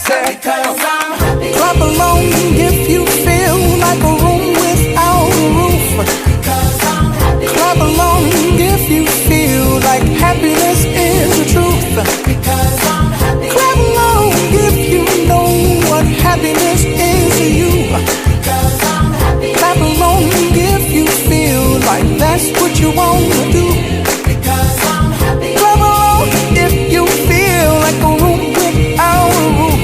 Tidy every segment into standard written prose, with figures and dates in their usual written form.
said, clap along if you feel like a room without a roof. Clap along if you feel like happiness is the truth. Clap along if you know what happiness is to you. Clap along if you feel like that's what you want to do. Clap along if you feel like a room without a roof.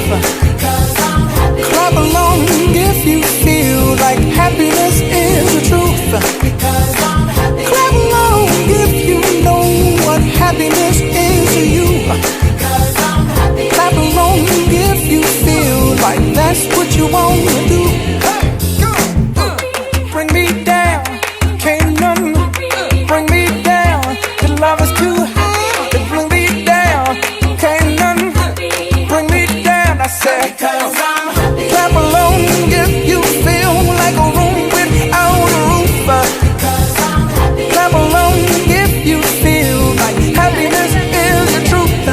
Clap along if you feel like happiness is the truth. Clap along if you know what happiness is to you. Clap along if you feel like that's what you want to do. Bring me down, can't none bring me down. The love is too high to bring me down. Can't none bring me down. I said, clap along if you feel like a room without a roof. Clap along if you feel like happiness is the truth.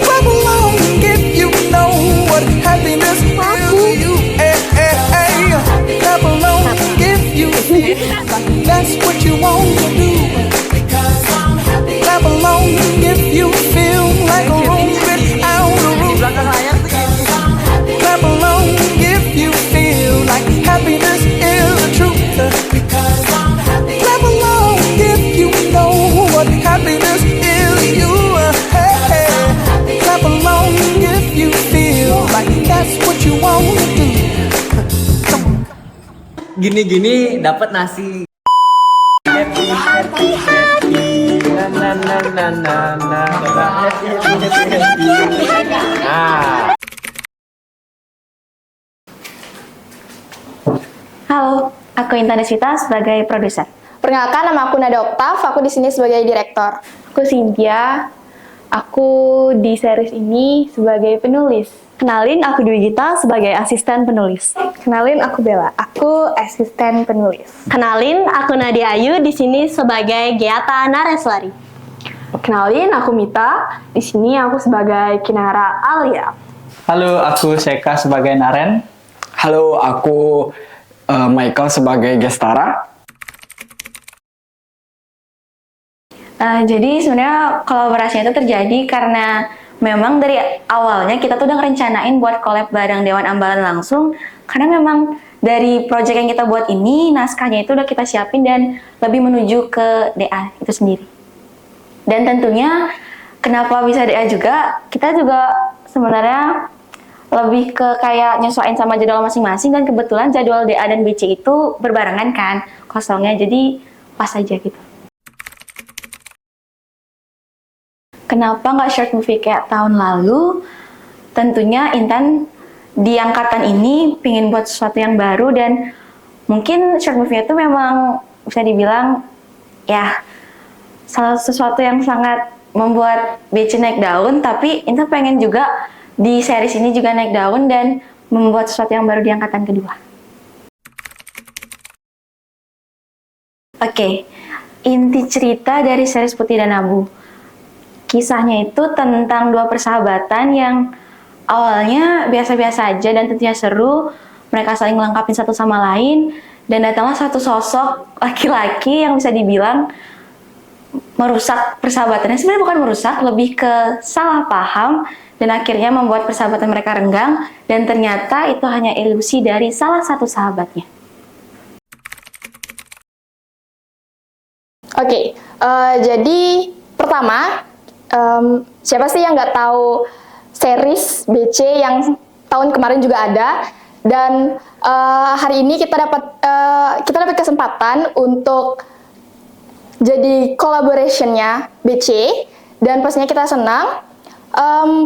Clap along if you know what happiness is to you. Clap along if you feel like that's what you want to do. Clap along if you feel like a room without a roof. Clap along if you feel like happiness is the truth. Clap along if you know what happiness is to you. Clap along if you feel like that's what you want to do. Gini-gini dapat nasi. Happy happy happy na na na na na na happy happy happy happy. Halo, aku Intan Deswita sebagai produser. Perkenalkan, nama aku Nada Oktav, aku di sini sebagai direktor. Aku Cynthia, aku di series ini sebagai penulis. Kenalin, aku Dwi Gita sebagai asisten penulis. Kenalin, aku Bella, aku asisten penulis. Kenalin, aku Nadia Ayu di sini sebagai Geata Nareswari. Kenalin, aku Mita, di sini aku sebagai Kinara Alia. Halo, aku Seka sebagai Naren. Halo, aku Michael sebagai Gestara. Jadi sebenarnya kolaborasinya itu terjadi karena memang dari awalnya kita tuh udah ngerencanain buat collab bareng Dewan Ambalan langsung, karena memang dari project yang kita buat ini naskahnya itu udah kita siapin dan lebih menuju ke DA itu sendiri. Dan tentunya kenapa bisa DA juga, kita juga sebenarnya lebih ke kayak nyesuaiin sama jadwal masing-masing, dan kebetulan jadwal DA dan BC itu berbarengan kan kosongnya, jadi pas aja gitu. Kenapa nggak short movie kayak tahun lalu? Tentunya Intan di angkatan ini pengen buat sesuatu yang baru, dan mungkin short movie itu memang bisa dibilang ya sesuatu yang sangat membuat BC naik daun, tapi Intan pengen juga di series ini juga naik daun dan membuat sesuatu yang baru di angkatan kedua. Oke, inti cerita dari series Putih dan Abu. Kisahnya itu tentang dua persahabatan yang awalnya biasa-biasa aja dan tentunya seru. Mereka saling melengkapi satu sama lain, dan datanglah satu sosok laki-laki yang bisa dibilang merusak persahabatannya. Sebenarnya bukan merusak, lebih ke salah paham, dan akhirnya membuat persahabatan mereka renggang, dan ternyata itu hanya ilusi dari salah satu sahabatnya. Oke, jadi pertama, siapa sih yang nggak tahu series BC yang tahun kemarin juga ada, dan hari ini kita dapat kesempatan untuk jadi collaborationnya BC, dan pastinya kita senang.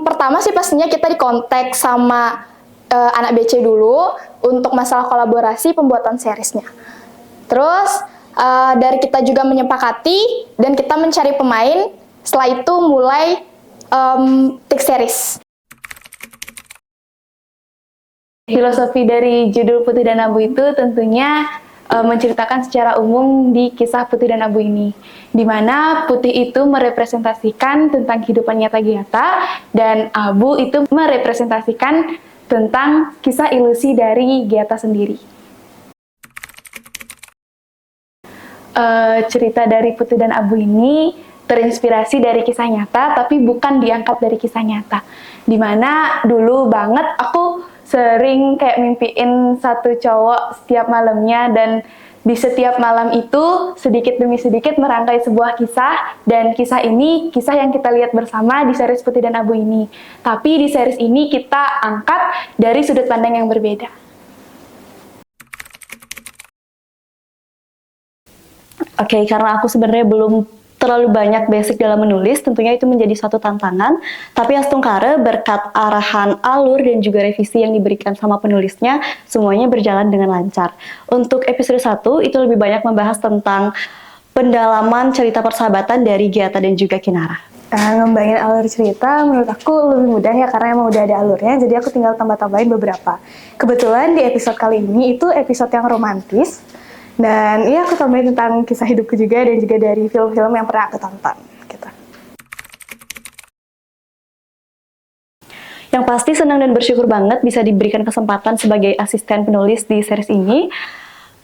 Pertama sih pastinya kita dikontak sama anak BC dulu untuk masalah kolaborasi pembuatan seriesnya. Terus dari kita juga menyepakati dan kita mencari pemain. Setelah itu mulai take series. Filosofi dari judul Putih dan Abu itu tentunya menceritakan secara umum di kisah Putih dan Abu ini, di mana putih itu merepresentasikan tentang kehidupan nyata Gyata dan abu itu merepresentasikan tentang kisah ilusi dari Gyata sendiri. Cerita dari Putih dan Abu ini terinspirasi dari kisah nyata, tapi bukan diangkat dari kisah nyata. Dimana dulu banget aku sering kayak mimpiin satu cowok setiap malamnya, dan di setiap malam itu sedikit demi sedikit merangkai sebuah kisah, dan kisah ini kisah yang kita lihat bersama di series Putih dan Abu ini. Tapi di series ini kita angkat dari sudut pandang yang berbeda. Oke, karena aku sebenarnya belum terlalu banyak basic dalam menulis, tentunya itu menjadi suatu tantangan. Tapi Astungkara berkat arahan alur dan juga revisi yang diberikan sama penulisnya, semuanya berjalan dengan lancar. Untuk episode 1, itu lebih banyak membahas tentang pendalaman cerita persahabatan dari Gyata dan juga Kinara. Ngembangin alur cerita menurut aku lebih mudah ya, karena emang udah ada alurnya, jadi aku tinggal tambah-tambahin beberapa. Kebetulan di episode kali ini itu episode yang romantis, dan iya aku tambahin tentang kisah hidupku juga, dan juga dari film-film yang pernah aku tonton gitu. Yang pasti senang dan bersyukur banget bisa diberikan kesempatan sebagai asisten penulis di series ini.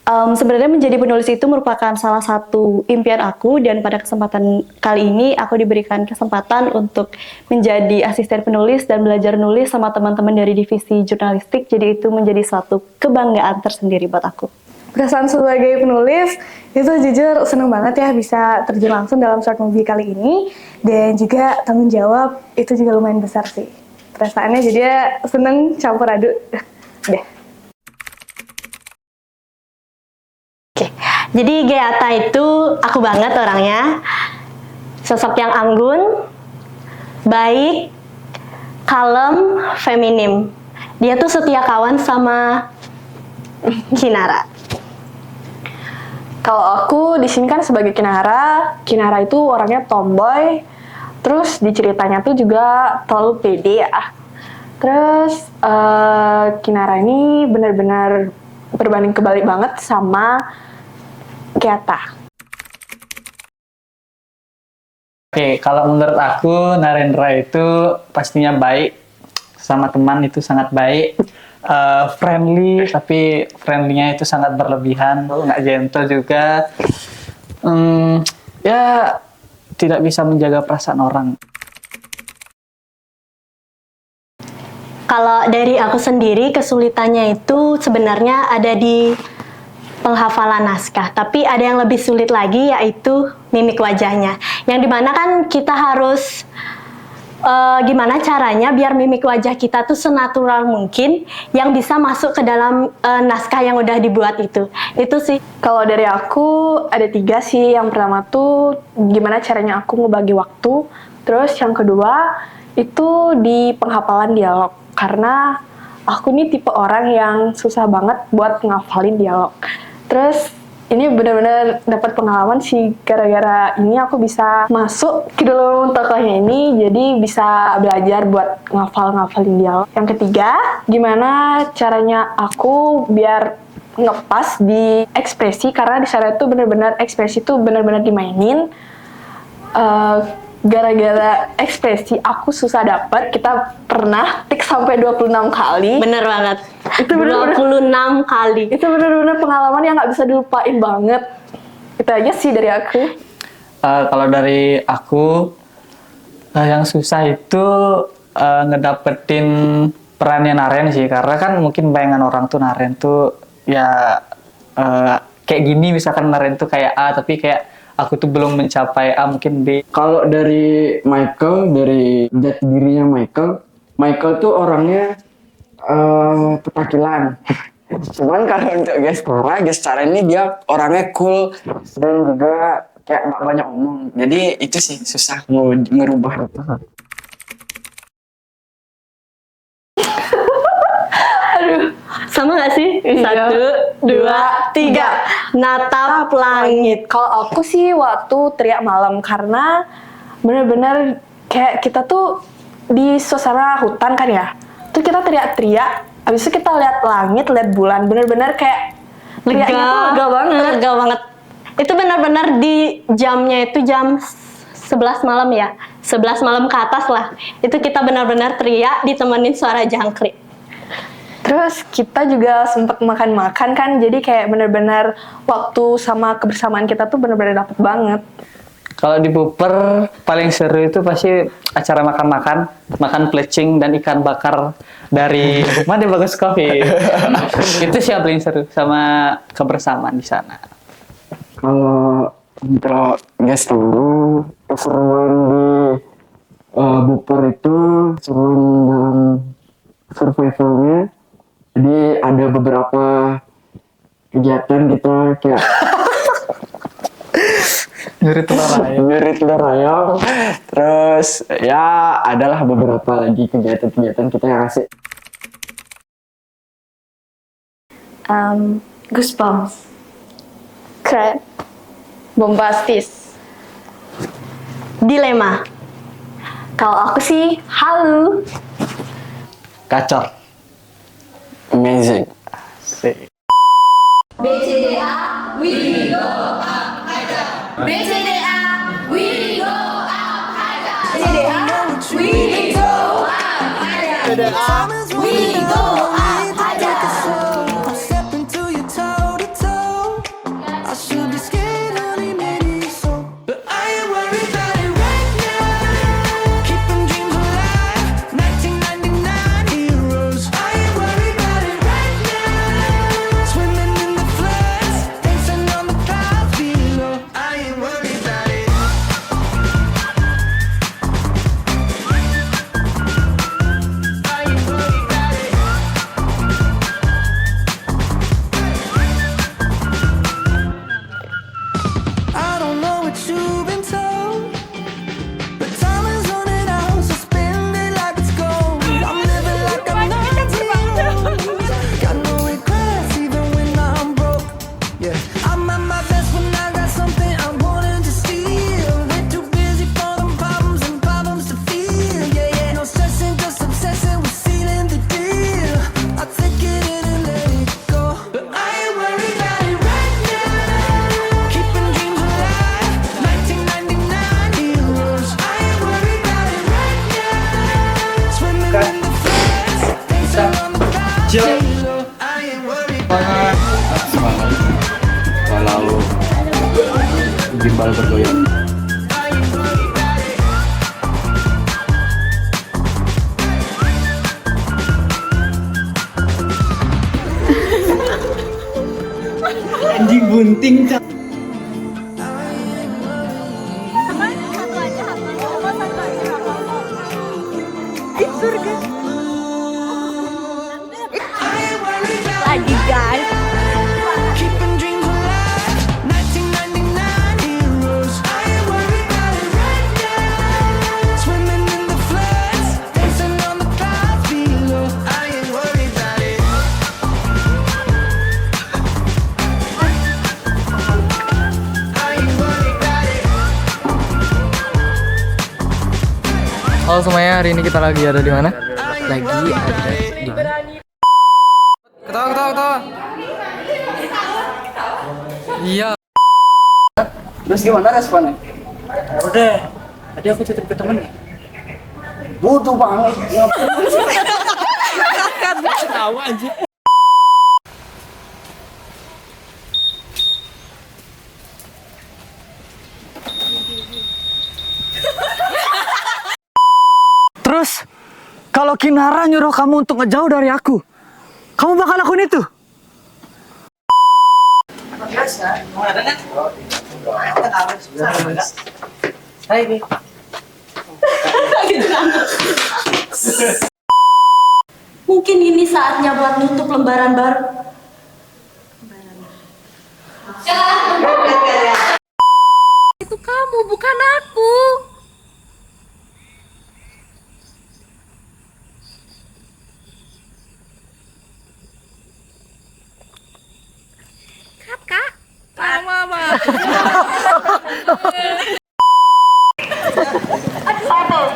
Sebenarnya menjadi penulis itu merupakan salah satu impian aku, dan pada kesempatan kali ini aku diberikan kesempatan untuk menjadi asisten penulis dan belajar nulis sama teman-teman dari divisi jurnalistik, jadi itu menjadi suatu kebanggaan tersendiri buat aku. Perasaan sebagai penulis itu jujur seneng banget ya bisa terjun langsung dalam short movie kali ini, dan juga tanggung jawab itu juga lumayan besar sih. Perasaannya jadi seneng campur aduk deh. Oke, jadi Gyata itu aku banget orangnya. Sosok yang anggun, baik, kalem, feminim. Dia tuh setia kawan sama Kinara. Kalau aku di sini kan sebagai Kinara itu orangnya tomboy, terus di ceritanya tuh juga terlalu pede ya. Terus Kinara ini benar-benar berbanding kebalik banget sama Gyata. Oke, kalau menurut aku Narendra itu pastinya baik, sama teman itu sangat baik. Friendly, tapi friendly-nya itu sangat berlebihan, nggak gentle juga. Ya, tidak bisa menjaga perasaan orang. Kalau dari aku sendiri, kesulitannya itu sebenarnya ada di penghafalan naskah, tapi ada yang lebih sulit lagi, yaitu mimik wajahnya. Yang dimana kan kita harus gimana caranya biar mimik wajah kita tuh senatural mungkin yang bisa masuk ke dalam naskah yang udah dibuat itu sih. Kalau dari aku ada 3 sih. Yang pertama tuh gimana caranya aku ngebagi waktu. Terus yang kedua itu di penghafalan dialog, karena aku nih tipe orang yang susah banget buat ngafalin dialog. Terus ini benar-benar dapat pengalaman sih, gara-gara ini aku bisa masuk ke dalam tokohnya ini, jadi bisa belajar buat ngafalin dialog. Yang ketiga, gimana caranya aku biar ngepas di ekspresi, karena di sana itu benar-benar ekspresi itu benar-benar dimainin. Gara-gara ekspresi aku susah dapat, kita pernah tik sampai 26 kali. Bener banget. Itu bener-bener 26 kali. Itu benar-benar pengalaman yang nggak bisa dilupain banget. Itu aja sih dari aku. Kalau dari aku, yang susah itu ngedapetin perannya Naren sih, karena kan mungkin bayangan orang tuh Naren tuh ya kayak gini, misalkan Naren tuh kayak A, tapi kayak aku tuh belum mencapai A, mungkin B. Kalau dari Michael, dari jati dirinya Michael tuh orangnya petakilan. Cuman kalau untuk Gestara ini dia orangnya cool dan juga kayak nggak banyak omong. Jadi itu sih susah mau ngerubah itu. Sama gak sih? Iya. 1, 2, 3. Natap langit. Kalau aku sih waktu teriak malam, karena bener-bener kayak kita tuh di suasana hutan kan ya. Tuh kita teriak-teriak, habis itu kita lihat langit, lihat bulan, bener-bener kayak Leganya tuh lega banget. Lega banget. Itu benar-benar di jamnya itu jam 11 malam ya. 11 malam ke atas lah. Itu kita benar-benar teriak ditemenin suara jangkrik. Terus kita juga sempat makan-makan kan, jadi kayak bener-bener waktu sama kebersamaan kita tuh bener-bener dapet banget. Kalau di Buper paling seru itu pasti acara makan-makan, makan plecing dan ikan bakar dari mana Bagus Coffee. Itu sih yang paling seru sama kebersamaan di sana. Kalau untuk guys dulu, keseruan di Buper itu seruan dalam survivalnya. Jadi ada beberapa kegiatan kita kayak nyuri telur ayam, terus ya adalah beberapa lagi kegiatan-kegiatan kita yang asik. Goosebumps. Keren. Bombastis. Dilema. Kalau aku sih halu. Kacor. Amazing. I'm stepping to you toe to toe. I should be scared of admitting so, but I ain't worried about it right now. Keeping dreams alive, 1999 heroes. I ain't worried about it right now. Swimming in the floods, dancing on the clouds below. I ain't worried about it. I ain't worried about it. I don't know what you've been told, but time is running out, so spend it like it's gold. I'm living like I'm 19. Got no regrets even when I'm broke. Yeah, I'm at my best when I got something I wanted to steal. We're too busy for them problems and problems to feel. Yeah, yeah, no stressing, just obsessing with sealing the deal. I take it in and let it go, but I ain't worried about it right now. Keeping dreams alive, 1999 heroes. I ain't worried about it right now. Swimming in the floods, dancing on the clouds below. I ain't worried about it. Kalau gimbal bergoyang. I ain't worried about it. Anjing bunting, Cak. Lagi guys. Keeping dreams alive, 1999 heroes. I ain't worried about it right now. Swimming in the floods, dancing on the clouds below. I ain't worried about it. I ain't worried about it. Halo semuanya, hari ini kita lagi ada di mana? Lagi ada di Ketawa. Iya. Terus gimana responnya? Udah, tadi aku titip ke temen. Butuh banget. Tahu aja. Terus, kalau Kinara nyuruh kamu untuk ngejauh dari aku, kamu bakal lakuin itu? Mungkin ini saatnya buat nutup lembaran baru. Itu kamu, bukan aku.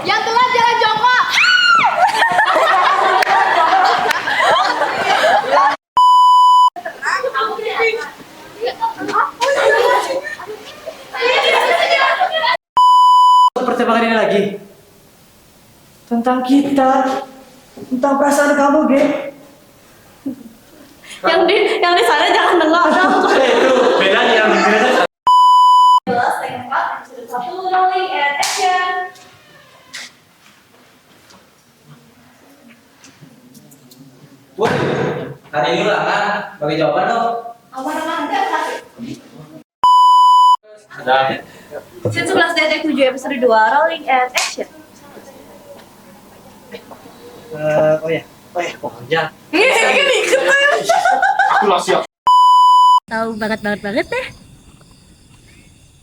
Yang telat jalan jongkok. tentang kita, tentang perasaan kamu, Ge. Yang di sana jangan dengar dong. Itu bedanya. Wah, hari ini ulangan, bagi jawaban dong. Ada. Scene 11 Detek 7 episode 2 rolling and action. Pokoknya. Tahu banget deh.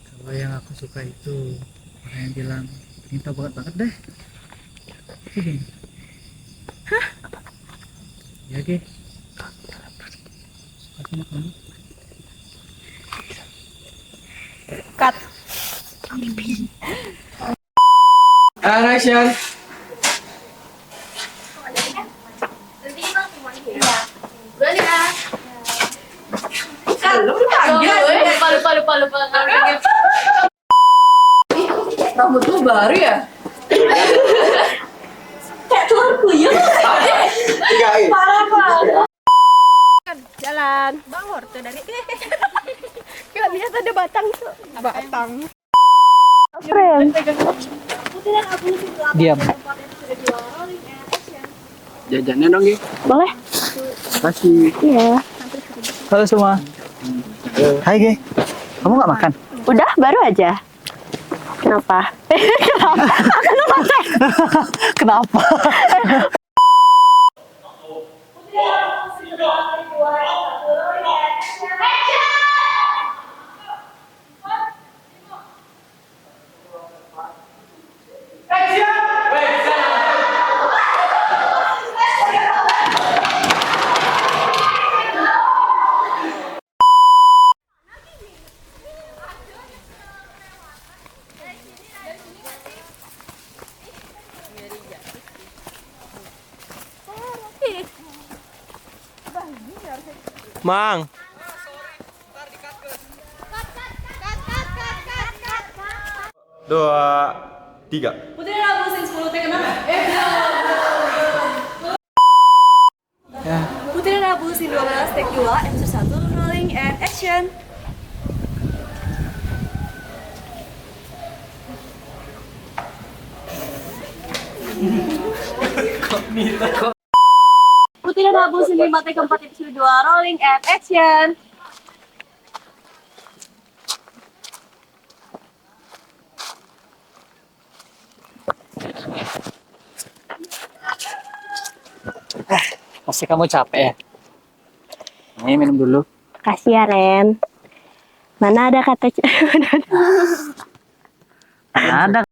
Kalau yang aku suka itu orang yang bilang minta banget deh. Hah? Ya, Ge. Suka sama kamu. Cut. Action. Rambut lu baru ya? Kayak telur puyuh. Parah. Jalan. Bangor tuh dari. Gak lihat ada batang tuh. Batang. Diam. Jajannya dong, Ge. Boleh? Kasih. Iya. Halo semua. Hai, Ge. Kamu nggak makan? Udah, baru aja. Kenapa? Kenapa? Mang. Dua, tiga. Putri Rabu scene 10 take 6. Putri Rabu scene 12 take 2 episode 1 rolling and action. Putri Rabu scene 5 take 4 episode 2 rolling and action. Pasti kamu capek ya? Ini minum dulu. Kasih ya, Ren. Mana ada kata Ada.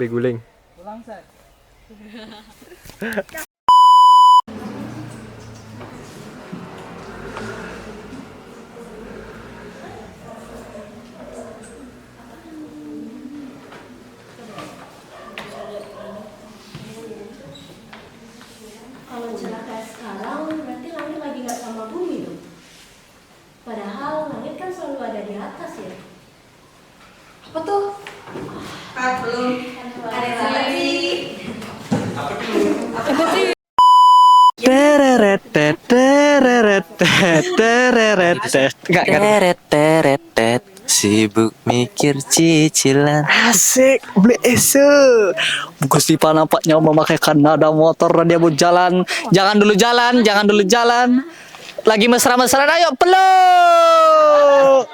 Beguling. Kalau celaka sekarang berarti langit lagi nggak sama bumi dong. Padahal langit kan selalu ada di atas ya. Apa tuh? Belum. Ada lagi. Apa sih? Teret sibuk mikir cicilan. Asik, beli esu. Gusti Pak nampaknya memakaikan nada motor dan dia mau jalan. Jangan dulu jalan. Lagi mesra-mesraan, ayo peluk.